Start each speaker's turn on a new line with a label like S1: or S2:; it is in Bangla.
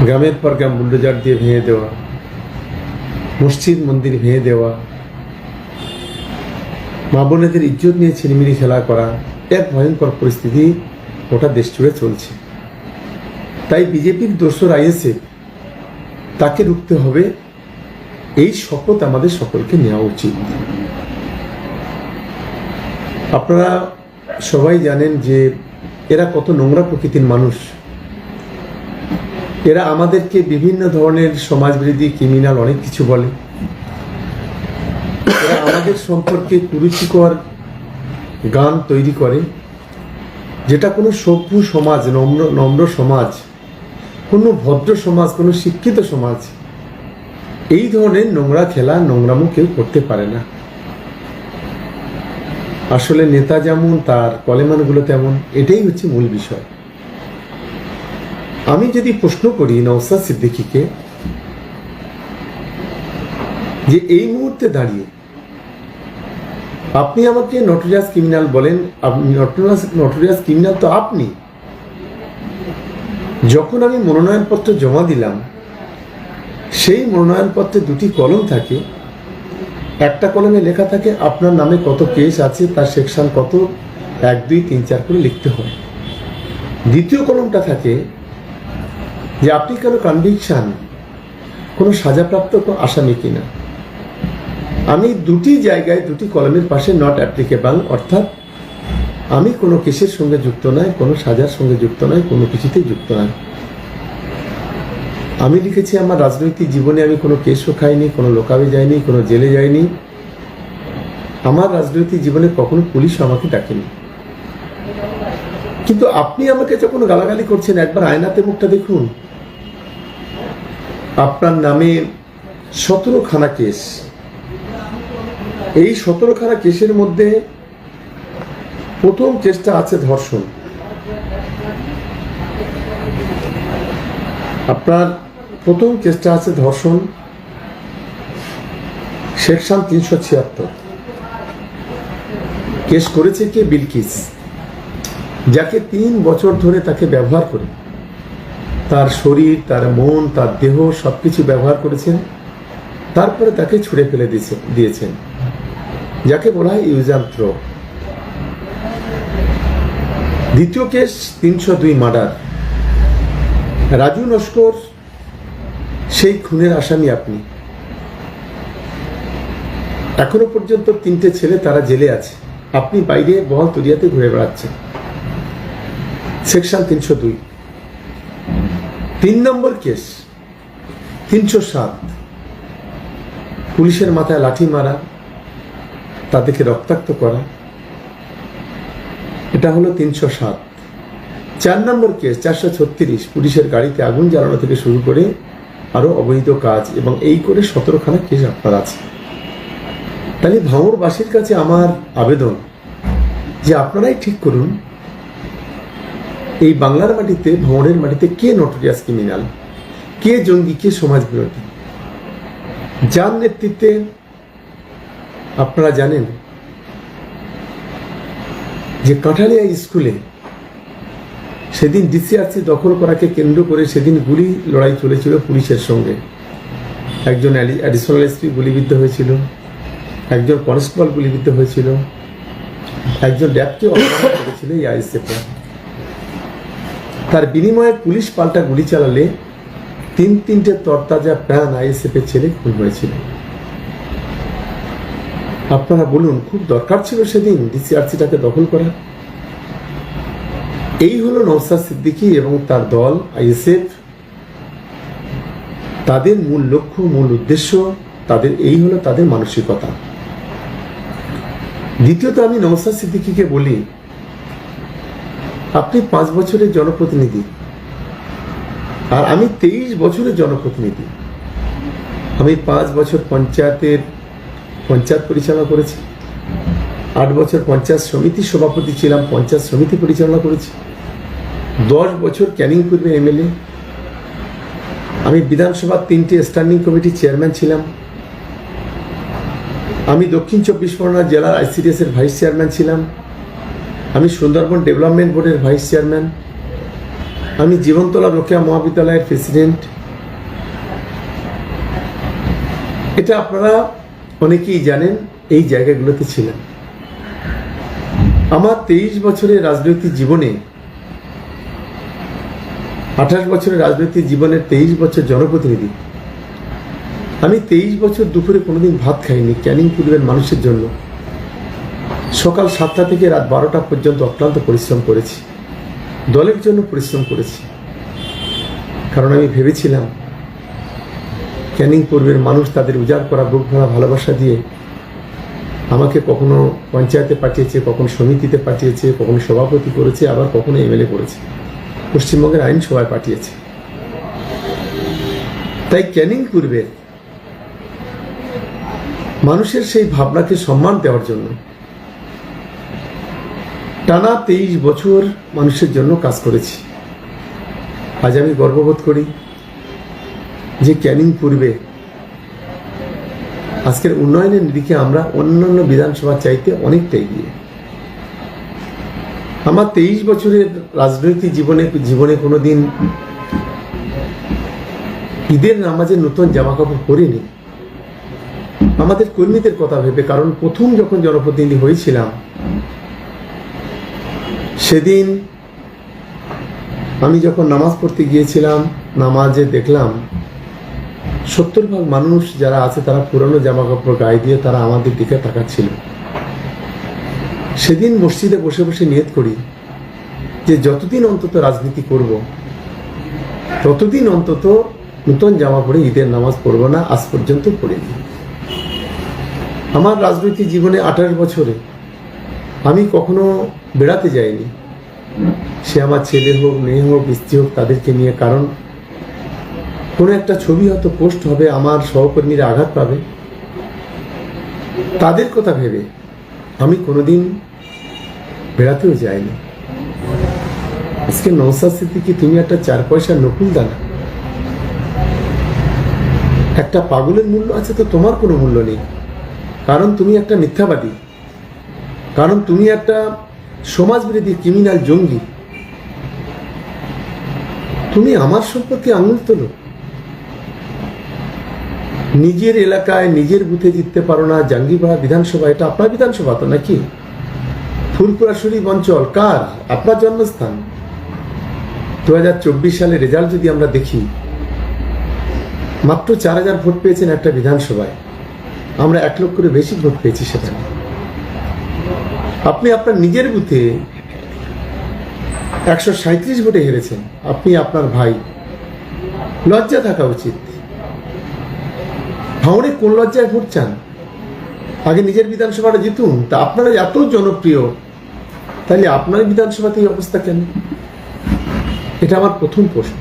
S1: গ্রামের পর গ্রাম বুলডোজার দিয়ে ভেঙে দেওয়া, মসজিদ মন্দির ভেঙে দেওয়া, মা বোনেদের ইজ্জত নিয়ে ছিনিমিনি খেলা করা, এক ভয়ঙ্কর পরিস্থিতি গোটা দেশ জুড়ে চলছে। তাই বিজেপির দোসর আইএসএফ তাকে রুখতে হবে, এই শপথ আমাদের সকলকে নেওয়া উচিত। আপনারা সবাই জানেন যে এরা কত নোংরা প্রকৃতির মানুষ। এরা আমাদেরকে বিভিন্ন ধরনের সমাজবিরোধী ক্রিমিনাল অনেক কিছু বলে। এরা আমাদের সম্পর্কে কুরুচিকর গান তৈরি করে, যেটা কোনো সভ্য সমাজ, নম্র সমাজ, কোনো ভদ্র সমাজ, কোনো শিক্ষিত সমাজ এই ধরনের নোংরা খেলা, নোংরামো কেউ করতে পারে না। আসলে নেতা যেমন তার কলেমানগুলো তেমন, এটাই হচ্ছে মূল বিষয়। আমি যদি প্রশ্ন করি নওশাদ সিদ্দিকীকে যে এই মুহূর্তে দাঁড়িয়ে আপনি আমাকে নটোরিয়াস ক্রিমিনাল বলেন, নটোরিয়াস ক্রিমিনাল তো আপনি। যখন আমি মনোনয়নপত্র জমা দিলাম, সেই মনোনয়নপত্রে দুটি কলম থাকে। একটা কলমে লেখা থাকে আপনার নামে কত কেস আছে, তার সেকশন কত, 1, 2, 3, 4 করে লিখতে হয়। দ্বিতীয় কলমটা থাকে যে আপনি কোনো কনভিকশন, কোনো সাজাপ্রাপ্ত আসামি কিনা। আমি দুটি জায়গায় দুটি কলমের পাশে নট অ্যাপ্লিকেবল, অর্থাৎ আমি কোনো কেসের সঙ্গে যুক্ত নয়, কোনো সাজার সঙ্গে যুক্ত নয়, কোনো কিছুতেই যুক্ত নয়। আমি লিখেছি আমার রাজনৈতিক জীবনে আমি কোনো কেসও খাইনি, কোনো লোকাবে যাইনি, কোনো জেলে যাইনি। আমার রাজনৈতিক জীবনে কখনো পুলিশ আমাকে ডাকেনি। কিন্তু আপনি আমাকে যখন গালাগালি করছেন, একবার আয়নাতে মুখটা দেখুন। আপনার নামে 17খানা কেস। এই 17খানা কেসের মধ্যে প্রথম কেসটা আছে ধর্ষণ। আপনার প্রথম কেসটা আছে ধর্ষণ, সেকশন 376। কেস করেছে কে? বিলকিস, যাকে 3 বছর ধরে তাকে ব্যবহার করে, তার শরীর, তার মন, তার দেহ সবকিছু ব্যবহার করেছেন। তারপরে তাকে ছুঁড়ে ফেলে দিয়েছেন, যাকে বলা হয় ইউজ অ্যান্ড থ্রো। দ্বিতীয় কেস 302 মার্ডার। রাজু নস্কর সেই খুনের আসামি আপনি। এখনো পর্যন্ত 3টে ছেলে তারা জেলে আছে, আপনি বাইরে বহাল তরিয়াতে ঘুরে বেড়াচ্ছেন। সেকশন 302। 3 নম্বর কেস 307, পুলিশের মাথায় লাঠি মারা, তাদেরকে রক্তাক্ত করা, এটা হলো 307। 4 নম্বর কেস 436, পুলিশের গাড়িতে আগুন জ্বালানো থেকে শুরু করে আরো অবৈধ কাজ, এবং এই করে 17খানা কেস আপনার আছে। তাহলে ভাঙড়বাসীর কাছে আমার আবেদন যে আপনারাই ঠিক করুন, এই বাংলার মাটিতে, ভাঙড়ের মাটিতে কে নটোরিয়াস ক্রিমিনাল, কে জঙ্গি, কে সমাজ বিরোধী। যার নেতৃত্বে আপনারা জানেন যে কাঁঠালিয়া স্কুলে সেদিন ডিসিআরসি দখল করাকে কেন্দ্র করে সেদিন গুলি লড়াই চলেছিল পুলিশের সঙ্গে। একজন অ্যাডিশনাল এসপি গুলিবিদ্ধ হয়েছিল, একজন কনস্টেবল গুলিবিদ্ধ হয়েছিল, একজন র্যাবকে অপহরণ করেছিল এই আইএসএফ। তার বিনিময়ে পুলিশ পাল্টা গুলি চালালে 3টে তরতাজা প্রাণ আইএসএফ এর ছেলে খুন হয়েছিল। আপনারা বলুন, খুব দরকার ছিল সেদিন ডিসিআরসিটাকে দখল করা? এই হলো নওশাদ সিদ্দিকী এবং তার দল আইএসএফ। তাদের মূল লক্ষ্য, মূল উদ্দেশ্য, এই হলো তাদের মানসিকতা। দ্বিতীয়ত, আমি নওশাদ সিদ্দিকীকে বলি, আপনি 5 বছরের জনপ্রতিনিধি, আর আমি 23 বছরের জনপ্রতিনিধি। আমি 5 বছর পঞ্চায়েত পরিচালনা করেছি, 8 বছর পঞ্চায়েত সমিতির সভাপতি ছিলাম, পঞ্চায়েত সমিতি পরিচালনা করেছি, 10 বছর ক্যানিং পূর্বের এমএলএ। আমি বিধানসভার 3টে স্ট্যান্ডিং কমিটির চেয়ারম্যান ছিলাম। আমি দক্ষিণ 24 পরগনা জেলার আইসিডিএস এর ভাইস চেয়ারম্যান ছিলাম। আমি সুন্দরবন ডেভেলপমেন্ট বোর্ডের ভাইস চেয়ারম্যান। আমি জীবনতলা রোকেয়া মহাবিদ্যালয়ের প্রেসিডেন্ট। এটা আপনারা অনেকেই জানেন, এই জায়গাগুলোতে ছিলেন। আমার 23 বছরের রাজনৈতিক জীবনে, 28 বছরের রাজনৈতিক জীবনের 23 বছর জনপ্রতিনিধি, আমি 23 বছর দুপুরে কোনোদিন ভাত খাইনি ক্যানিং পূর্বের মানুষের জন্য। সকাল 7টা থেকে রাত 12টা পর্যন্ত অক্লান্ত পরিশ্রম করেছি, দলের জন্য পরিশ্রম করেছি। কারণ আমি ভেবেছিলাম ক্যানিং পূর্বের মানুষ তাদের উজাড় করা বুক ভরা ভালোবাসা দিয়ে আমাকে কখনো পঞ্চায়েতে পাঠিয়েছে, কখনো সমিতিতে পাঠিয়েছে, কখনো সভাপতি করেছে, আবার কখনো এমএলএ করেছে, পশ্চিমবঙ্গের আইনসভায় পাঠিয়েছে। তাই ক্যানিং পূর্বের মানুষের সেই ভাবনাকে সম্মান দেওয়ার জন্য টানা 23 বছর মানুষের জন্য কাজ করেছি। আজ আমি গর্ববোধ করি যে ক্যানিং পূর্বে আজকের উন্নয়নের নিরিখে আমরা অন্যান্য বিধানসভা চাইতে অনেকটা এগিয়ে। আমার 23 বছরের রাজনৈতিক জীবনে কোনোদিন ঈদের নামাজে নতুন জামা কাপড় পরিনি, আমাদের কর্মীদের কথা ভেবে। কারণ প্রথম যখন জনপ্রতিনিধি হয়েছিলাম সেদিন আমি যখন নামাজ পড়তে গিয়েছিলাম, নামাজে দেখলাম 70% মানুষ যারা আছে তারা পুরনো জামা কাপড় গায়ে দিয়ে তারা আমাদের দিকে তাকাচ্ছিল। সেদিন মসজিদে বসে বসে নিয়ত করি যে যতদিন অন্তত রাজনীতি করব ততদিন অন্তত নতুন জামা পরে ঈদের নামাজ পড়ব না। আজ পর্যন্ত পড়িনি। আমার রাজনৈতিক জীবনে 28 বছরে আমি কখনো বেড়াতে যাইনি, সে আমার ছেলে হোক, মেয়ে হোক, স্ত্রী হোক, তাদেরকে নিয়ে। কারণ কোনো একটা ছবি হয়তো পোস্ট হবে, আমার সহকর্মীরা আঘাত পাবে, তাদের কথা ভেবে আমি কোনোদিন বেড়াতেও যাইনি। আজকে নওশাদ সিদ্দিকী, তুমি একটা 4 পয়সার নকুল দানা, একটা পাগলের মূল্য আছে তো তোমার কোনো মূল্য নেই। কারণ তুমি একটা মিথ্যাবাদী, কারণ তুমি একটা সমাজবিরোধী ক্রিমিনাল জঙ্গি। তুমি আমার সম্পর্কে আঙুল তোলো, নিজের এলাকায় নিজের বুথে জিততে পারো না। জাঙ্গিপাড়া বিধানসভা, এটা আপনার বিধানসভা তো নাকি? ফুলপুরা শরীফ অঞ্চল কার? আপনার জন্মস্থান। 2024 সালের রেজাল্ট যদি আমরা দেখি, মাত্র 4000 ভোট পেয়েছেন একটা বিধানসভায়, আমরা 1 লক্ষের বেশি ভোট পেয়েছি সেখানে। আপনি আপনার নিজের বুথে 137 ভোটে হেরেছেন, আপনি আপনার ভাই। লজ্জা থাকা উচিত। ভাঙড়ে কোন লজ্জায় ভোট চান? আগে নিজের বিধানসভাটা জিতুন। তা আপনারা এত জনপ্রিয়, তাহলে আপনার বিধানসভাতে এই অবস্থা কেন? এটা আমার প্রথম প্রশ্ন।